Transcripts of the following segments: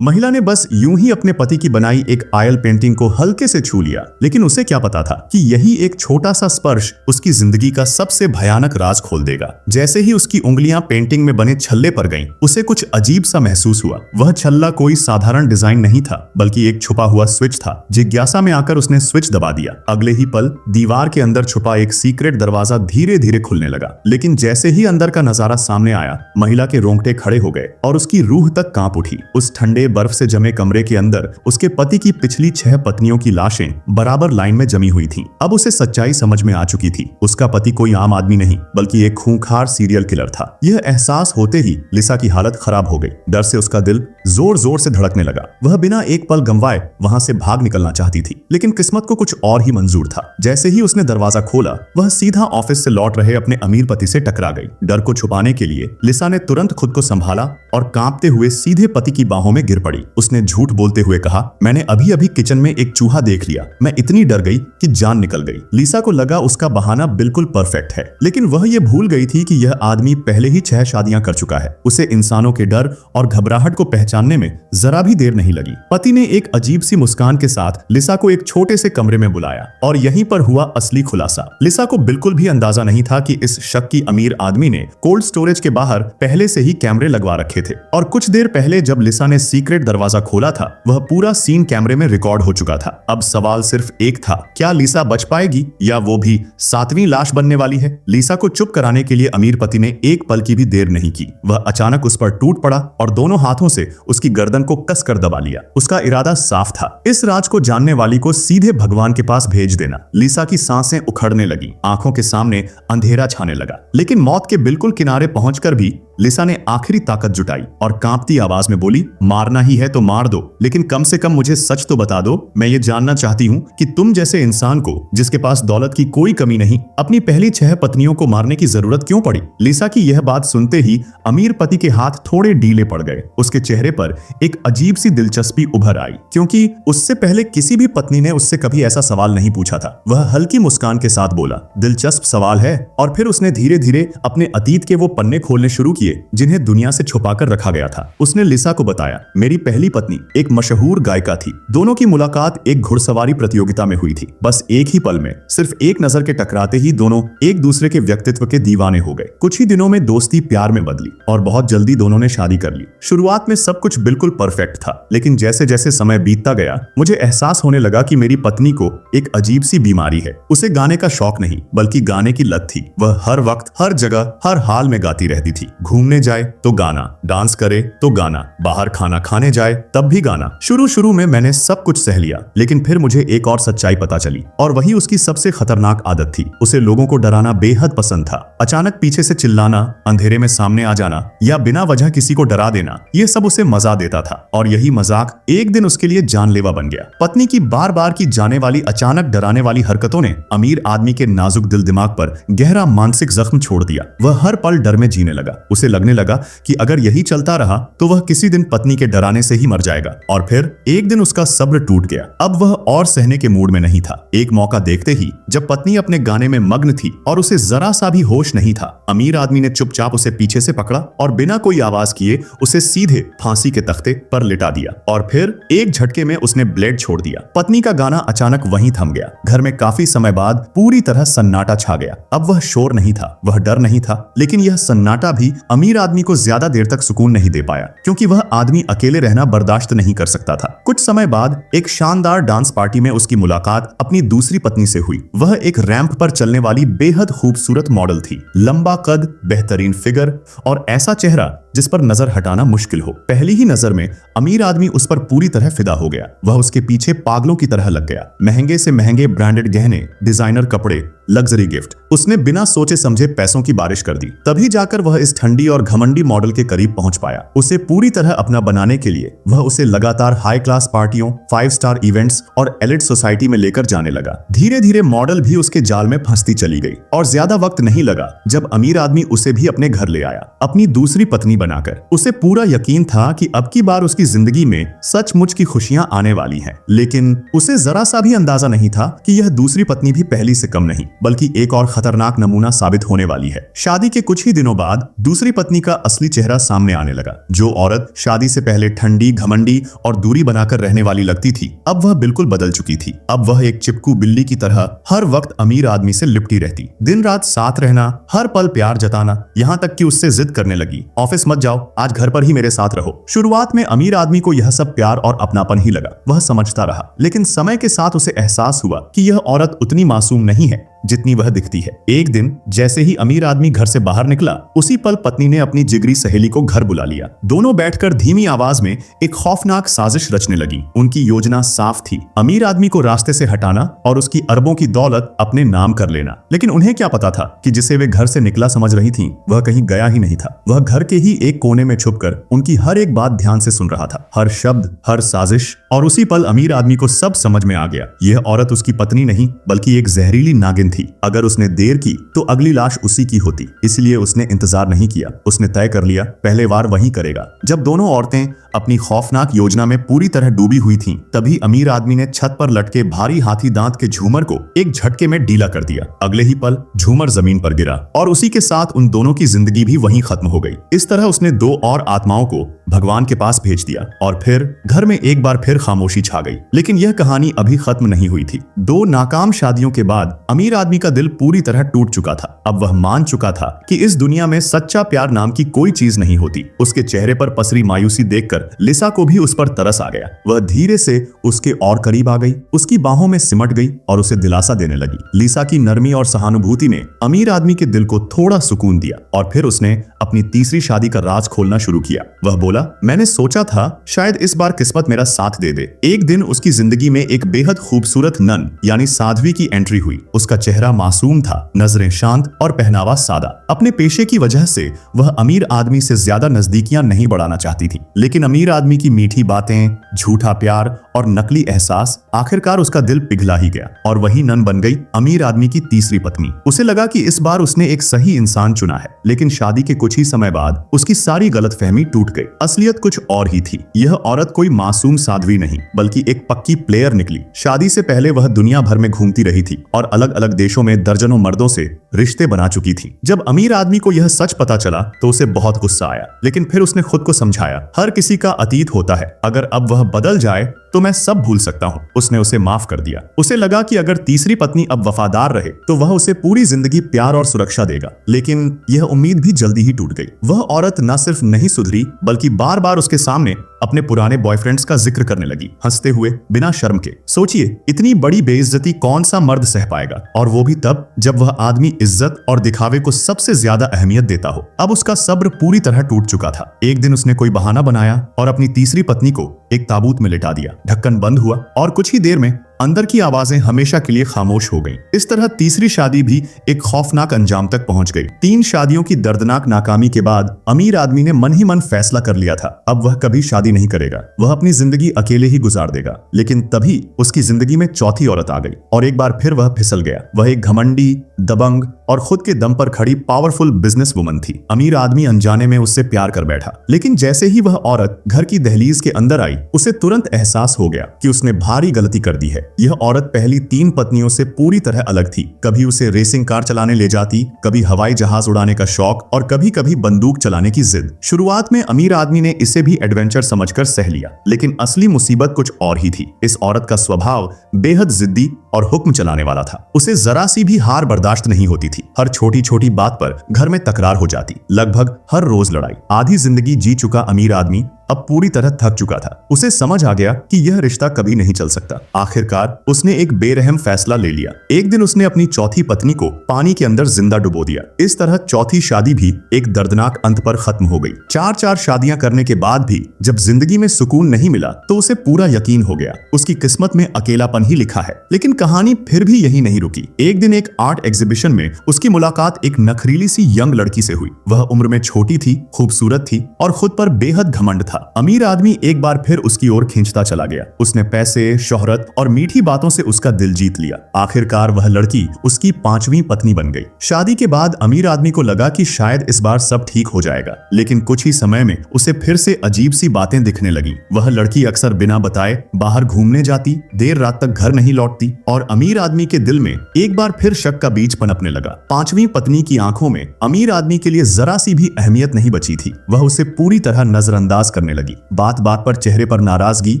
महिला ने बस यूं ही अपने पति की बनाई एक ऑयल पेंटिंग को हल्के से छू लिया, लेकिन उसे क्या पता था कि यही एक छोटा सा स्पर्श उसकी जिंदगी का सबसे भयानक राज खोल देगा। जैसे ही उसकी उंगलियां पेंटिंग में बने छल्ले पर गईं, उसे कुछ अजीब सा महसूस हुआ। वह छल्ला कोई साधारण डिजाइन नहीं था, बल्कि एक छुपा हुआ स्विच था। जिज्ञासा में आकर उसने स्विच दबा दिया। अगले ही पल दीवार के अंदर छुपा एक सीक्रेट दरवाजा धीरे धीरे खुलने लगा। लेकिन जैसे ही अंदर का नजारा सामने आया, महिला के रोंगटे खड़े हो गए और उसकी रूह तक कांप उठी। उस ठंडे बर्फ से जमे कमरे के अंदर उसके पति की पिछली 6 पत्नियों की लाशें बराबर लाइन में जमी हुई थीं। अब उसे सच्चाई समझ में आ चुकी थी। उसका पति कोई आम आदमी नहीं, बल्कि एक खूंखार सीरियल किलर था। यह एहसास होते ही लिसा की हालत खराब हो गई। डर से उसका दिल जोर जोर से धड़कने लगा। वह बिना एक पल गंवाए वहां से भाग निकलना चाहती थी, लेकिन किस्मत को कुछ और ही मंजूर था। जैसे ही उसने दरवाजा खोला, वह सीधा ऑफिस से लौट रहे अपने अमीर पति से टकरा गई। डर को छुपाने के लिए लिसा ने तुरंत खुद को संभाला और कांपते हुए सीधे पति की बाहों में गिर पड़ी। उसने झूठ बोलते हुए कहा, मैंने अभी अभी किचन में एक चूहा देख लिया। मैं इतनी डर गई कि जान निकल गई। लिसा को लगा उसका बहाना बिल्कुल परफेक्ट है, लेकिन वह यह भूल गई थी कि यह आदमी पहले ही 6 शादियां कर चुका है। उसे इंसानों के डर और घबराहट को पहचानने में जरा भी देर नहीं लगी। पति ने एक अजीब सी मुस्कान के साथ लिसा को एक छोटे से कमरे में बुलाया और यहीं पर हुआ असली खुलासा। लिसा को बिल्कुल भी अंदाजा नहीं था कि इस शक्की अमीर आदमी ने कोल्ड स्टोरेज के बाहर पहले से ही कैमरे लगवा रखे थे, और कुछ देर पहले जब लिसा ने सीक्रेट दरवाजा खोला था, वह पूरा सीन कैमरे में रिकॉर्ड हो चुका था। अब सवाल सिर्फ एक था, क्या लिसा बच पाएगी या वो भी 7वीं लाश बनने वाली है? लिसा को चुप कराने के लिए अमीर पति ने एक पल की भी देर नहीं की। वह अचानक उस पर टूट पड़ा और दोनों हाथों से उसकी गर्दन को कसकर दबा लिया। उसका इरादा साफ था, इस राज को जानने वाली को सीधे भगवान के पास भेज देना। लिसा की सांसें उखड़ने लगी, आंखों के सामने अंधेरा छाने लगा। लेकिन मौत के बिल्कुल किनारे पहुंचकर भी लिसा ने आखिरी ताकत जुटाई और कांपती आवाज में बोली, मारना ही है तो मार दो, लेकिन कम से कम मुझे सच तो बता दो। मैं ये जानना चाहती हूँ कि तुम जैसे इंसान को, जिसके पास दौलत की कोई कमी नहीं, अपनी पहली 6 पत्नियों को मारने की जरूरत क्यों पड़ी? लिसा की यह बात सुनते ही अमीर पति के हाथ थोड़े ढीले पड़ गए। उसके चेहरे पर एक अजीब सी दिलचस्पी उभर आई, क्योंकि उससे पहले किसी भी पत्नी ने उससे कभी ऐसा सवाल नहीं पूछा था। वह हल्की मुस्कान के साथ बोला, दिलचस्प सवाल है। और फिर उसने धीरे धीरे अपने अतीत के वो पन्ने खोलने शुरू किए जिन्हें दुनिया से छुपाकर रखा गया था। उसने लिसा को बताया, मेरी पहली पत्नी एक मशहूर गायिका थी। दोनों की मुलाकात एक घुड़सवारी प्रतियोगिता में हुई थी। बस एक ही पल में, सिर्फ एक नजर के टकराते ही दोनों एक दूसरे के व्यक्तित्व के दीवाने हो गए। कुछ ही दिनों में दोस्ती प्यार में बदली और बहुत जल्दी दोनों ने शादी कर ली। शुरुआत में सब कुछ बिल्कुल परफेक्ट था, लेकिन जैसे जैसे समय बीतता गया, मुझे एहसास होने लगा कि मेरी पत्नी को एक अजीब सी बीमारी है। उसे गाने का शौक नहीं, बल्कि गाने की लत थी। वह हर वक्त, हर जगह, हर हाल में गाती रहती थी। घूमने जाए तो गाना, डांस करे तो गाना, बाहर खाना खाने जाए तब भी गाना। शुरू में मैंने सब कुछ सह लिया, लेकिन फिर मुझे एक और सच्चाई पता चली, और वही उसकी सबसे खतरनाक आदत थी। उसे लोगों को डराना बेहद पसंद था। अचानक पीछे से चिल्लाना, अंधेरे में सामने आ जाना या बिना वजह किसी को डरा देना, ये सब उसे मजा देता था। और यही मजाक एक दिन उसके लिए जानलेवा बन गया। पत्नी की बार बार की जाने वाली अचानक डराने वाली हरकतों ने अमीर आदमी के नाजुक दिल दिमाग पर गहरा मानसिक जख्म छोड़ दिया। वह हर पल डर में जीने लगा। उसे लगने लगा कि अगर यही चलता रहा तो वह किसी दिन पत्नी के डराने से ही मर जाएगा। और फिर एक दिन उसका सब्र टूट गया। अब वह और सहने के मूड में नहीं था। एक मौका देखते ही, जब पत्नी अपने गाने में मग्न थी और उसे जरा सा भी होश नहीं था, अमीर आदमी ने चुपचाप उसे पीछे से पकड़ा और बिना कोई आवाज किए उसे सीधे फांसी के तख्ते पर लिटा दिया। और फिर एक झटके में उसने ब्लेड छोड़ दिया। पत्नी का गाना अचानक वहीं थम गया। घर में काफी समय बाद पूरी तरह सन्नाटा छा गया। अब वह शोर नहीं था, वह डर नहीं था, लेकिन यह सन्नाटा भी अमीर आदमी को ज्यादा देर तक सुकून नहीं दे पाया, क्योंकि वह आदमी अकेले रहना बर्दाश्त नहीं कर सकता था। कुछ समय बाद एक शानदार डांस पार्टी में उसकी मुलाकात अपनी दूसरी पत्नी से हुई। वह एक रैंप पर चलने वाली बेहद खूबसूरत मॉडल थी। लंबा कद, बेहतरीन फिगर और ऐसा चेहरा जिस पर नजर हटाना मुश्किल हो। पहली ही नजर में अमीर आदमी उस पर पूरी तरह फिदा हो गया। वह उसके पीछे पागलों की तरह लग गया। महंगे से महंगे ब्रांडेड गहने, डिजाइनर कपड़े, लग्जरी गिफ्ट, उसने बिना सोचे समझे पैसों की बारिश कर दी। तभी जाकर वह इस ठंडी और घमंडी मॉडल के करीब पहुंच पाया। उसे पूरी तरह अपना बनाने के लिए वह उसे लगातार हाई क्लास पार्टियों, 5 स्टार इवेंट्स और एलिट सोसाइटी में लेकर जाने लगा। धीरे धीरे मॉडल भी उसके जाल में फंसती चली गई और ज्यादा वक्त नहीं लगा जब अमीर आदमी उसे भी अपने घर ले आया, अपनी दूसरी पत्नी बनाकर। उसे पूरा यकीन था कि अब की बार उसकी जिंदगी में सचमुच की खुशियां आने वाली हैं, लेकिन उसे जरा सा भी अंदाजा नहीं था कि यह दूसरी पत्नी भी पहली से कम नहीं। बल्कि एक और खतरनाक नमूना साबित होने वाली है। शादी के कुछ ही दिनों बाद दूसरी पत्नी का असली चेहरा सामने आने लगा। जो औरत शादी से पहले ठंडी, घमंडी और दूरी बनाकर रहने वाली लगती थी, अब वह बिल्कुल बदल चुकी थी। अब वह एक चिपकू बिल्ली की तरह हर वक्त अमीर आदमी से लिपटी रहती, दिन रात साथ रहना, हर पल प्यार जताना, यहाँ तक कि उससे जिद करने लगी, ऑफिस मत जाओ, आज घर पर ही मेरे साथ रहो। शुरुआत में अमीर आदमी को यह सब प्यार और अपनापन ही लगा, वह समझता रहा। लेकिन समय के साथ उसे एहसास हुआ कि यह औरत उतनी मासूम नहीं है जितनी वह दिखती है। एक दिन जैसे ही अमीर आदमी घर से बाहर निकला, उसी पल पत्नी ने अपनी जिगरी सहेली को घर बुला लिया। दोनों बैठकर धीमी आवाज में एक खौफनाक साजिश रचने लगी। उनकी योजना साफ थी, अमीर आदमी को रास्ते से हटाना और उसकी अरबों की दौलत अपने नाम कर लेना। लेकिन उन्हें क्या पता था कि जिसे वे घर से निकला समझ रही थीं, वह कहीं गया ही नहीं था। वह घर के ही एक कोने में छुपकर उनकी हर एक बात ध्यान से सुन रहा था, हर शब्द, हर साजिश। और उसी पल अमीर आदमी को सब समझ में आ गया। यह औरत उसकी पत्नी नहीं बल्कि एक जहरीली नागिन थी। अगर उसने देर की तो अगली लाश उसी की होती। इसलिए उसने इंतजार नहीं किया, उसने तय कर लिया पहले वार वही करेगा। जब दोनों औरतें अपनी खौफनाक योजना में पूरी तरह डूबी हुई थीं, तभी अमीर आदमी ने छत पर लटके भारी हाथी दांत के झूमर को एक झटके में ढीला कर दिया। अगले ही पल झूमर जमीन पर गिरा और उसी के साथ उन दोनों की जिंदगी भी वहीं खत्म हो गई। इस तरह उसने दो और आत्माओं को भगवान के पास भेज दिया और फिर घर में एक बार फिर खामोशी छा गई। लेकिन यह कहानी अभी खत्म नहीं हुई थी। दो नाकाम शादियों के बाद अमीर आदमी का दिल पूरी तरह टूट चुका था। अब वह मान चुका था कि इस दुनिया में सच्चा प्यार नाम की कोई चीज नहीं होती। उसके चेहरे पर पसरी मायूसी देखकर लिसा को भी उस पर तरस आ गया। वह धीरे से उसके और करीब आ गई, उसकी बाहों में सिमट गई और उसे दिलासा देने लगी। लिसा की नरमी और सहानुभूति ने अमीर आदमी के दिल को थोड़ा सुकून दिया और फिर उसने अपनी तीसरी शादी का राज खोलना शुरू किया। वह बोला, मैंने सोचा था शायद इस बार किस्मत मेरा साथ दे दे। एक दिन उसकी जिंदगी में एक बेहद खूबसूरत नन यानी साध्वी की एंट्री हुई। उसका चेहरा मासूम था, नजरें शांत और पहनावा सादा। अपने पेशे की वजह से वह अमीर आदमी से ज्यादा नजदीकियां नहीं बढ़ाना चाहती थी। लेकिन अमीर आदमी की मीठी बातें, झूठा प्यार और नकली एहसास, आखिरकार उसका दिल पिघला ही गया और वही नन बन गई अमीर आदमी की तीसरी पत्नी। उसे लगा कि इस बार उसने एक सही इंसान चुना है। लेकिन शादी के कुछ ही समय बाद उसकी सारी गलतफहमी टूट गई। असलियत कुछ और ही थी। यह औरत कोई मासूम साध्वी नहीं बल्कि एक पक्की प्लेयर निकली। शादी से पहले वह दुनिया भर में घूमती रही थी और अलग अलग देशों में दर्जनों मर्दों से रिश्ते बना चुकी थी। जब अमीर आदमी को यह सच पता चला तो उसे बहुत गुस्सा आया। लेकिन फिर उसने खुद को समझाया, हर किसी का अतीत होता है, अगर अब वह बदल जाए तो मैं सब भूल सकता हूँ। उसने उसे माफ कर दिया। उसे लगा कि अगर तीसरी पत्नी अब वफादार रहे तो वह उसे पूरी जिंदगी प्यार और सुरक्षा देगा। लेकिन यह उम्मीद भी जल्दी ही टूट गई। वह औरत न सिर्फ नहीं सुधरी बल्कि बार बार उसके सामने अपने पुराने बॉयफ्रेंड्स का जिक्र करने लगी, हंसते हुए, बिना शर्म के। सोचिए, इतनी बड़ी बेइज्जती कौन सा मर्द सह पाएगा, और वो भी तब जब वह आदमी इज्जत और दिखावे को सबसे ज्यादा अहमियत देता हो। अब उसका सब्र पूरी तरह टूट चुका था। एक दिन उसने कोई बहाना बनाया और अपनी तीसरी पत्नी को एक ताबूत में लिटा दिया। ढक्कन बंद हुआ और कुछ ही देर में अंदर की आवाजें हमेशा के लिए खामोश हो गईं। इस तरह तीसरी शादी भी एक खौफनाक अंजाम तक पहुंच गई। 3 शादियों की दर्दनाक नाकामी के बाद अमीर आदमी ने मन ही मन फैसला कर लिया था, अब वह कभी शादी नहीं करेगा। वह अपनी जिंदगी अकेले ही गुजार देगा। लेकिन तभी उसकी जिंदगी में चौथी औरत आ गई और एक बार फिर वह फिसल गया। वह एक घमंडी, दबंग और खुद के दम पर खड़ी पावरफुल बिजनेस वुमन थी। अमीर आदमी अनजाने में उससे प्यार कर बैठा। लेकिन जैसे ही वह औरत घर की दहलीज के अंदर आई, उसे तुरंत एहसास हो गया कि उसने भारी गलती कर दी है। यह औरत पहली 3 पत्नियों से पूरी तरह अलग थी। कभी उसे रेसिंग कार चलाने ले जाती, कभी हवाई जहाज उड़ाने का शौक और कभी कभी बंदूक चलाने की जिद। शुरुआत में अमीर आदमी ने इसे भी एडवेंचर समझकर सह लिया, लेकिन असली मुसीबत कुछ और ही थी। इस औरत का स्वभाव बेहद जिद्दी और हुक्म चलाने वाला था। उसे जरा सी भी हार बर्दाश्त नहीं होती थी। हर छोटी छोटी बात पर घर में तकरार हो जाती, लगभग हर रोज लड़ाई। आधी जिंदगी जी चुका अमीर आदमी अब पूरी तरह थक चुका था। उसे समझ आ गया कि यह रिश्ता कभी नहीं चल सकता। आखिरकार उसने एक बेरहम फैसला ले लिया। एक दिन उसने अपनी चौथी पत्नी को पानी के अंदर जिंदा डुबो दिया। इस तरह चौथी शादी भी एक दर्दनाक अंत पर खत्म हो गई। 4 शादियां करने के बाद भी जब जिंदगी में सुकून नहीं मिला तो उसे पूरा यकीन हो गया उसकी किस्मत में अकेलापन ही लिखा है। लेकिन कहानी फिर भी यही नहीं रुकी। एक दिन एक आर्ट एग्जीबिशन में उसकी मुलाकात एक नखरीली सी यंग लड़की से हुई। वह उम्र में छोटी थी, खूबसूरत थी और खुद पर बेहद घमंड था। था। अमीर आदमी एक बार फिर उसकी ओर खींचता चला गया। उसने पैसे, शोहरत और मीठी बातों से उसका दिल जीत लिया। आखिरकार वह लड़की उसकी 5वीं पत्नी बन गई। शादी के बाद अमीर आदमी को लगा कि शायद इस बार सब ठीक हो जाएगा, लेकिन कुछ ही समय में उसे फिर से अजीब सी बातें दिखने लगी। वह लड़की अक्सर बिना बताए बाहर घूमने जाती, देर रात तक घर नहीं लौटती और अमीर आदमी के दिल में एक बार फिर शक का बीज पनपने लगा। 5वीं पत्नी की आंखों में अमीर आदमी के लिए जरा सी भी अहमियत नहीं बची थी। वह उसे पूरी तरह नजरअंदाज करने लगी। बात बात पर चेहरे पर नाराजगी,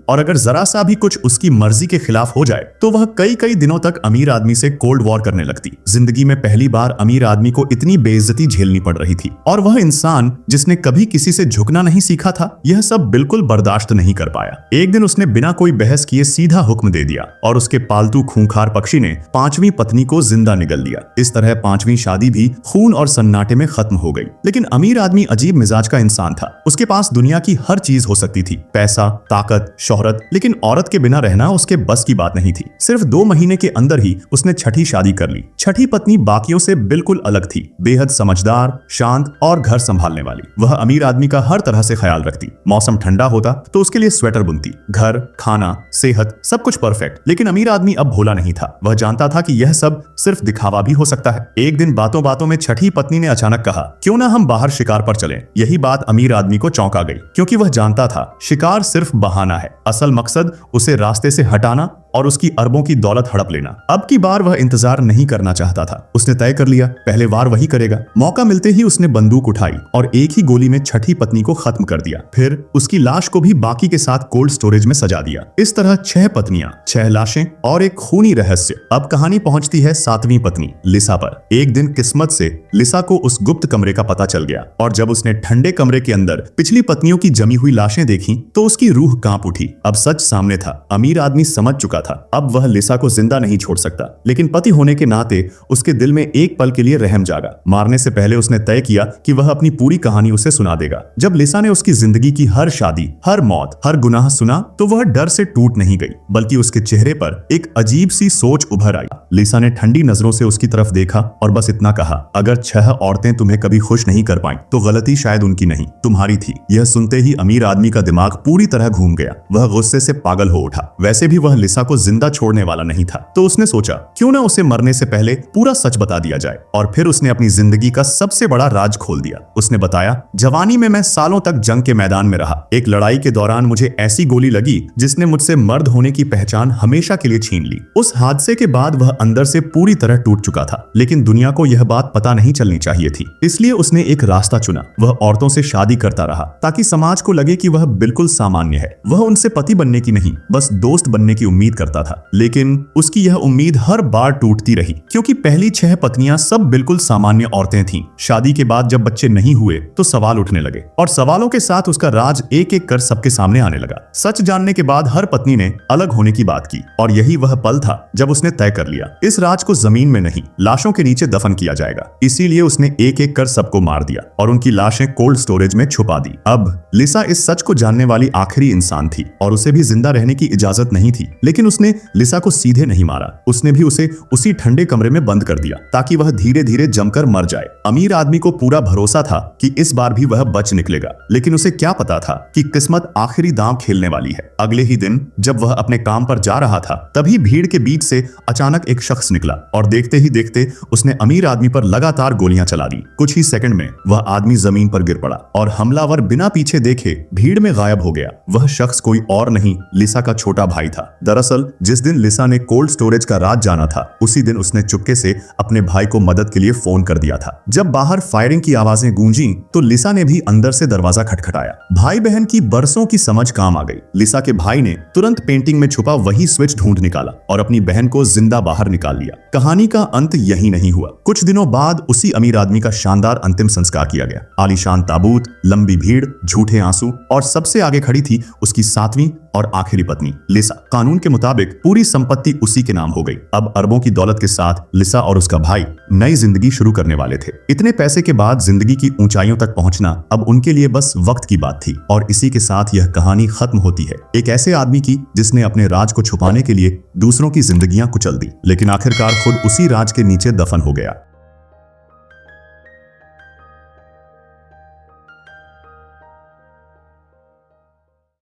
और अगर जरा सा भी कुछ उसकी मर्जी के खिलाफ हो जाए तो वह कई कई दिनों तक अमीर आदमी से कोल्ड वॉर करने लगती। जिंदगी में पहली बार अमीर आदमी को इतनी बेइज्जती झेलनी पड़ रही थी, और वह इंसान जिसने कभी किसी से झुकना नहीं सीखा था, यह सब बिल्कुल बर्दाश्त नहीं कर पाया। एक दिन उसने बिना कोई बहस किए सीधा हुक्म दे दिया और उसके पालतू खूंखार पक्षी ने 5वीं पत्नी को जिंदा निगल दिया। इस तरह 5वीं शादी भी खून और सन्नाटे में खत्म हो गई। लेकिन अमीर आदमी अजीब मिजाज का इंसान था। उसके पास दुनिया की हर चीज हो सकती थी, पैसा, ताकत, शोहरत, लेकिन औरत के बिना रहना उसके बस की बात नहीं थी। सिर्फ 2 महीने के अंदर ही उसने छठी शादी कर ली। छठी पत्नी बाकियों से बिल्कुल अलग थी, बेहद समझदार, शांत और घर संभालने वाली। वह अमीर आदमी का हर तरह से ख्याल रखती। मौसम ठंडा होता तो उसके लिए स्वेटर बुनती। घर, खाना, सेहत, सब कुछ परफेक्ट। लेकिन अमीर आदमी अब भोला नहीं था। वह जानता था कि यह सब सिर्फ दिखावा भी हो सकता है। एक दिन बातों बातों में छठी पत्नी ने अचानक कहा, क्यों ना हम बाहर शिकार पर चलें। यही बात अमीर आदमी को चौंका गई, क्योंकि वह जानता था शिकार सिर्फ बहाना है, असल मकसद उसे रास्ते से हटाना और उसकी अरबों की दौलत हड़प लेना। अब की बार वह इंतजार नहीं करना चाहता था। उसने तय कर लिया, पहले वार वही करेगा। मौका मिलते ही उसने बंदूक उठाई और एक ही गोली में छठी पत्नी को खत्म कर दिया। फिर उसकी लाश को भी बाकी के साथ कोल्ड स्टोरेज में सजा दिया। इस तरह 6 पत्नियां, 6 लाशें और एक खूनी रहस्य। अब कहानी पहुंचती है 7वीं पत्नी लिसा पर। एक दिन किस्मत से लिसा को उस गुप्त कमरे का पता चल गया, और जब उसने ठंडे कमरे के अंदर पिछली पत्नियों की जमी हुई लाशें देखी तो उसकी रूह कांप उठी। अब सच सामने था। अमीर आदमी समझ चुका था, अब वह लिसा को जिंदा नहीं छोड़ सकता। लेकिन पति होने के नाते उसके दिल में एक पल के लिए रहम जागा। मारने से पहले उसने तय किया कि वह अपनी पूरी कहानी उसे सुना देगा। जब लिसा ने उसकी जिंदगी की हर शादी, हर मौत, हर गुनाह सुना तो वह डर से टूट नहीं गई, बल्कि उसके चेहरे पर एक अजीब सी सोच उभर आई। लिसा ने ठंडी नजरों से उसकी तरफ देखा और बस इतना कहा, अगर 6 औरतें तुम्हें कभी खुश नहीं कर पाई तो गलती शायद उनकी नहीं, तुम्हारी थी। यह सुनते ही अमीर आदमी का दिमाग पूरी तरह घूम गया। वह गुस्से से पागल हो उठा। वैसे भी वह लिसा को जिंदा छोड़ने वाला नहीं था, तो उसने सोचा क्यों ना उसे मरने से पहले पूरा सच बता दिया जाए। और फिर उसने अपनी जिंदगी का सबसे बड़ा राज खोल दिया। उसने बताया, जवानी में मैं सालों तक जंग के मैदान में रहा। एक लड़ाई के दौरान मुझे ऐसी गोली लगी जिसने मुझसे मर्द होने की पहचान हमेशा के लिए छीन ली। उस हादसे के बाद वह अंदर से पूरी तरह टूट चुका था, लेकिन दुनिया को यह बात पता नहीं चलनी चाहिए थी। इसलिए उसने एक रास्ता चुना। वह औरतों से शादी करता रहा ताकि समाज को लगे कि वह बिल्कुल सामान्य है। वह उनसे पति बनने की नहीं, बस दोस्त बनने की उम्मीद करता था। लेकिन उसकी यह उम्मीद हर बार टूटती रही, क्योंकि पहली 6 पत्नियां सब बिल्कुल सामान्य औरतें थीं। शादी के बाद जब बच्चे नहीं हुए तो सवाल उठने लगे, और सवालों के साथ उसका राज एक एक कर सबके सामने आने लगा। सच जानने के बाद हर पत्नी ने अलग होने की बात की, और यही वह पल था जब उसने तय कर लिया, इस राज को जमीन में नहीं, लाशों के नीचे दफन किया जाएगा। इसीलिए उसने एक एक कर सबको मार दिया और उनकी लाशें कोल्ड स्टोरेज में छुपा दी। अब लिसा इस सच को जानने वाली आखिरी इंसान थी, और उसे भी जिंदा रहने की इजाजत नहीं थी। लेकिन उसने लिसा को सीधे नहीं मारा, उसने भी उसे उसी ठंडे कमरे में बंद कर दिया ताकि वह धीरे धीरे जमकर मर जाए। अमीर आदमी को पूरा भरोसा था कि इस बार भी वह बच निकलेगा, लेकिन उसे क्या पता था कि किस्मत आखिरी दांव खेलने वाली है। अगले ही दिन जब वह अपने काम पर जा रहा था, तभी भीड़ के बीच से अचानक एक शख्स निकला, और देखते ही देखते उसने अमीर आदमी पर लगातार गोलियां चला दी। कुछ ही सेकंड में वह आदमी जमीन पर गिर पड़ा और हमलावर बिना पीछे देखे भीड़ में गायब हो गया। वह शख्स कोई और नहीं, लिसा का छोटा भाई था। दरअसल जिस दिन लिसा ने कोल्ड स्टोरेज का राज जाना था, उसी दिन उसने चुपके से अपने भाई को मदद के लिए फोन कर दिया था। जब बाहर फायरिंग की आवाजें गूंजी तो लिसा ने भी अंदर से दरवाजा खटखटाया। भाई बहन की बरसों की समझ काम आ गई। लिसा के भाई ने तुरंत पेंटिंग में छुपा वही स्विच ढूंढ निकाला और अपनी बहन को जिंदा बाहर निकाल लिया। कहानी का अंत यही नहीं हुआ। कुछ दिनों बाद उसी अमीर आदमी का शानदार अंतिम संस्कार किया गया। आलीशान ताबूत, लंबी भीड़, झूठे आंसू, और सबसे आगे खड़ी थी उसकी 7वीं और आखिरी पत्नी लिसा। कानून के मुताबिक पूरी संपत्ति उसी के नाम हो गई। अब अरबों की दौलत के साथ लिसा और उसका भाई नई जिंदगी शुरू करने वाले थे। इतने पैसे के बाद जिंदगी की ऊंचाइयों तक पहुंचना अब उनके लिए बस वक्त की बात थी। और इसी के साथ यह कहानी खत्म होती है, एक ऐसे आदमी की जिसने अपने राज को छुपाने के लिए दूसरों की जिंदगियां कुचल दी, लेकिन आखिरकार खुद उसी राज के नीचे दफन हो गया।